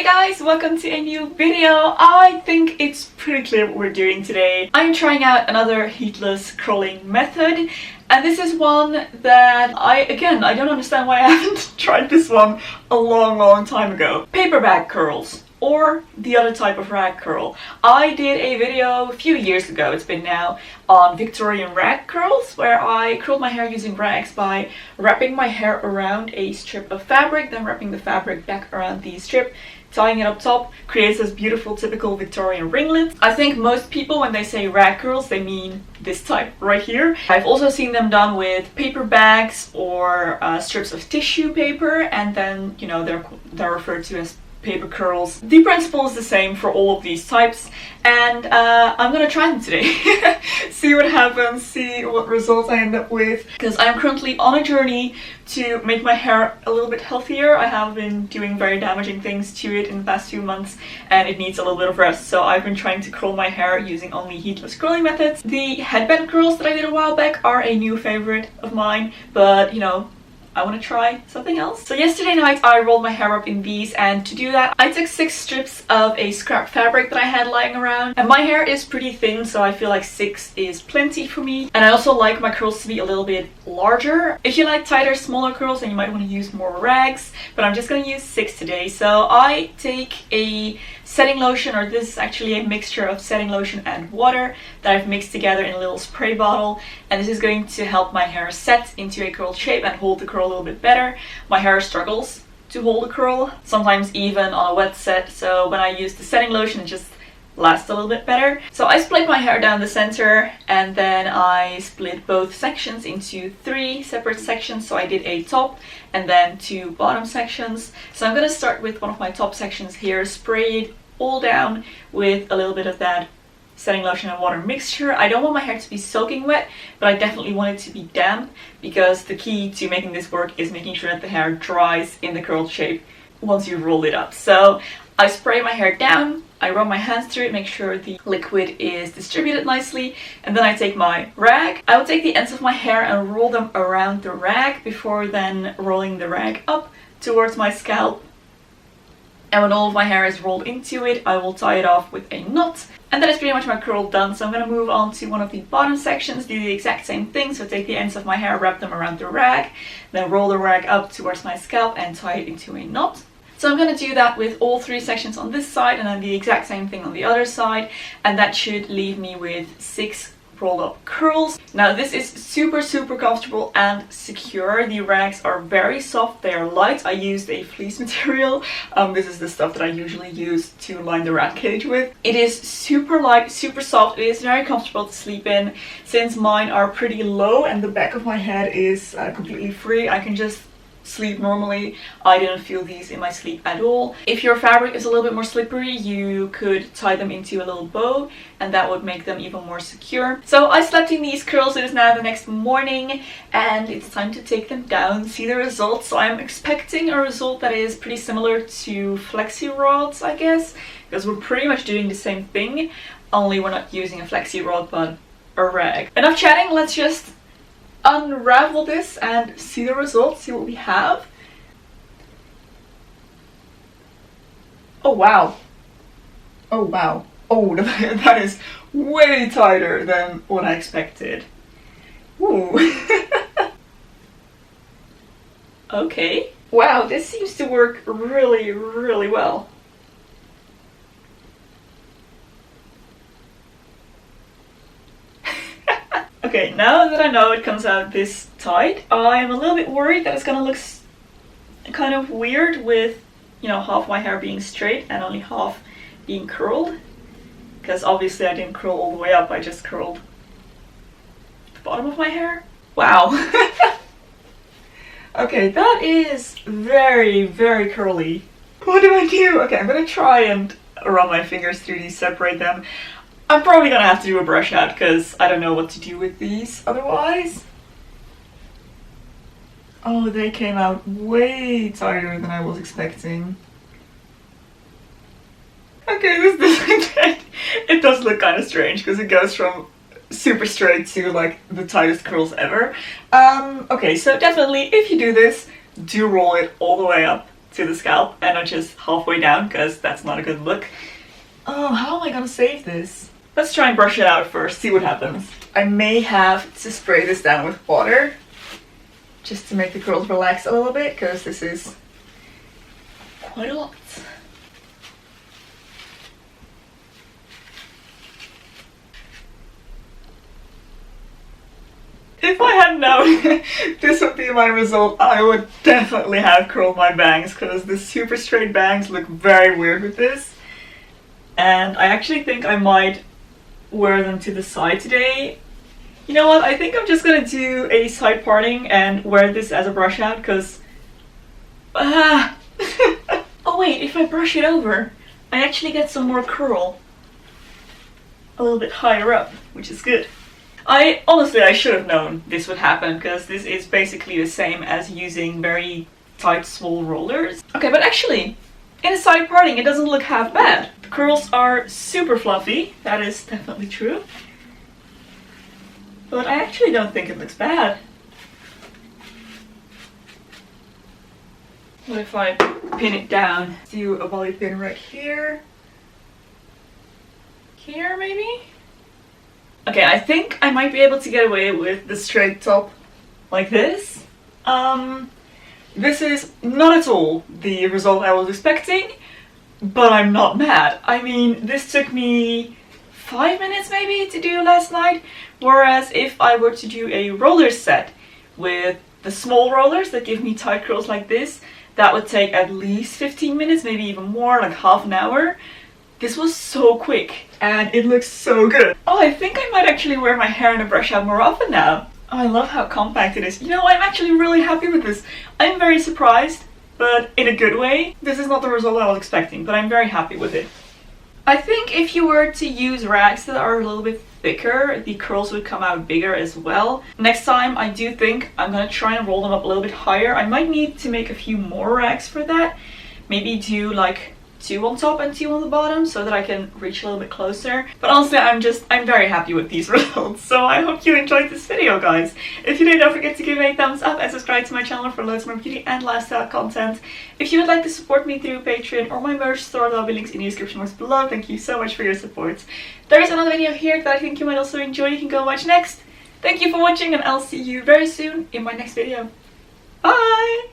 Hey guys, welcome to a new video. I think it's pretty clear what we're doing today. I'm trying out another heatless curling method, and this is one that I don't understand why I haven't tried this one a long time ago. Paperbag curls, or the other type of rag curl. I did a video a few years ago, it's been now, on Victorian rag curls, where I curled my hair using rags by wrapping my hair around a strip of fabric, then wrapping the fabric back around the strip, tying it up top, creates this beautiful typical Victorian ringlet. I think most people, when they say rag curls, they mean this type right here. I've also seen them done with paper bags or strips of tissue paper, and then, you know, they're referred to as paper curls. The principle is the same for all of these types, and I'm gonna try them today. See what happens, see what results I end up with, because I'm currently on a journey to make my hair a little bit healthier. I have been doing very damaging things to it in the past few months, and it needs a little bit of rest, so I've been trying to curl my hair using only heatless curling methods. The headband curls that I did a while back are a new favorite of mine, but you know, I want to try something else. So yesterday night I rolled my hair up in these, and to do that I took 6 strips of a scrap fabric that I had lying around, and my hair is pretty thin, so I feel like 6 is plenty for me, and I also like my curls to be a little bit larger. If you like tighter, smaller curls, then you might want to use more rags, but I'm just going to use 6 today. So I take a setting lotion, or this is actually a mixture of setting lotion and water that I've mixed together in a little spray bottle, and this is going to help my hair set into a curled shape and hold the curl a little bit better. My hair struggles to hold a curl, sometimes even on a wet set, so when I use the setting lotion it just lasts a little bit better. So I split my hair down the center, and then I split both sections into 3 separate sections. So I did a top and then 2 bottom sections. So I'm going to start with one of my top sections here, spray it all down with a little bit of that setting lotion and water mixture. I don't want my hair to be soaking wet, but I definitely want it to be damp, because the key to making this work is making sure that the hair dries in the curled shape once you roll it up. So I spray my hair down, I run my hands through it, make sure the liquid is distributed nicely, and then I take my rag. I will take the ends of my hair and roll them around the rag before then rolling the rag up towards my scalp. And when all of my hair is rolled into it, I will tie it off with a knot. And that is pretty much my curl done. So I'm going to move on to one of the bottom sections, do the exact same thing. So take the ends of my hair, wrap them around the rag, then roll the rag up towards my scalp and tie it into a knot. So I'm going to do that with all 3 sections on this side, and then the exact same thing on the other side. And that should leave me with 6 rolled up curls. Now this is super comfortable and secure. The rags are very soft, they are light. I used a fleece material. This is the stuff that I usually use to line the rat cage with. It is super light, super soft. It is very comfortable to sleep in. Since mine are pretty low and the back of my head is completely free, I can just sleep normally. I didn't feel these in my sleep at all. If your fabric is a little bit more slippery, you could tie them into a little bow, and that would make them even more secure. So I slept in these curls. It is now the next morning, and it's time to take them down, see the results. So I'm expecting a result that is pretty similar to flexi rods, I guess, because we're pretty much doing the same thing, only we're not using a flexi rod but a rag. Enough chatting, let's just unravel this and see the results, see what we have. Oh wow. Oh wow. Oh, that is way tighter than what I expected. Ooh. Okay. Wow, this seems to work really well. Okay, now that I know it comes out this tight, I'm a little bit worried that it's gonna look kind of weird with, you know, half my hair being straight and only half being curled. Because obviously I didn't curl all the way up, I just curled the bottom of my hair. Wow. Okay, that is very curly. What do I do? Okay, I'm gonna try and run my fingers through these, separate them. I'm probably gonna have to do a brush out because I don't know what to do with these otherwise. Oh, they came out way tighter than I was expecting. Okay, it does look kind of strange because it goes from super straight to like the tightest curls ever. Okay, so definitely if you do this, do roll it all the way up to the scalp and not just halfway down, because that's not a good look. Oh, how am I gonna save this? Let's try and brush it out first, see what happens. I may have to spray this down with water just to make the curls relax a little bit, because this is quite a lot. If I had known this would be my result, I would definitely have curled my bangs, because the super straight bangs look very weird with this. And I actually think I might wear them to the side today. You know what, I think I'm just gonna do a side parting and wear this as a brush out, because... Oh wait, if I brush it over, I actually get some more curl. A little bit higher up, which is good. Honestly, I should have known this would happen, because this is basically the same as using very tight small rollers. Okay, but actually, in a side parting it doesn't look half bad. The curls are super fluffy, that is definitely true. But I actually don't think it looks bad. What if I pin it down? Do a bobby pin right here. Here maybe? Okay, I think I might be able to get away with the straight top like this. This is not at all the result I was expecting, but I'm not mad. I mean, this took me 5 minutes maybe to do last night, whereas if I were to do a roller set with the small rollers that give me tight curls like this, that would take at least 15 minutes, maybe even more, like half an hour. This was so quick and it looks so good. Oh, I think I might actually wear my hair in a brush out more often now. Oh, I love how compact it is. You know, I'm actually really happy with this. I'm very surprised, but in a good way. This is not the result I was expecting, but I'm very happy with it. I think if you were to use rags that are a little bit thicker, the curls would come out bigger as well. Next time, I do think I'm gonna try and roll them up a little bit higher. I might need to make a few more rags for that. Maybe do like 2 on top and 2 on the bottom so that I can reach a little bit closer. But honestly, I'm very happy with these results. So I hope you enjoyed this video, guys. If you did, don't forget to give me a thumbs up and subscribe to my channel for loads more beauty and lifestyle content. If you would like to support me through Patreon or my merch store, there'll be links in the description box below. Thank you so much for your support. There is another video here that I think you might also enjoy. You can go watch next. Thank you for watching and I'll see you very soon in my next video. Bye!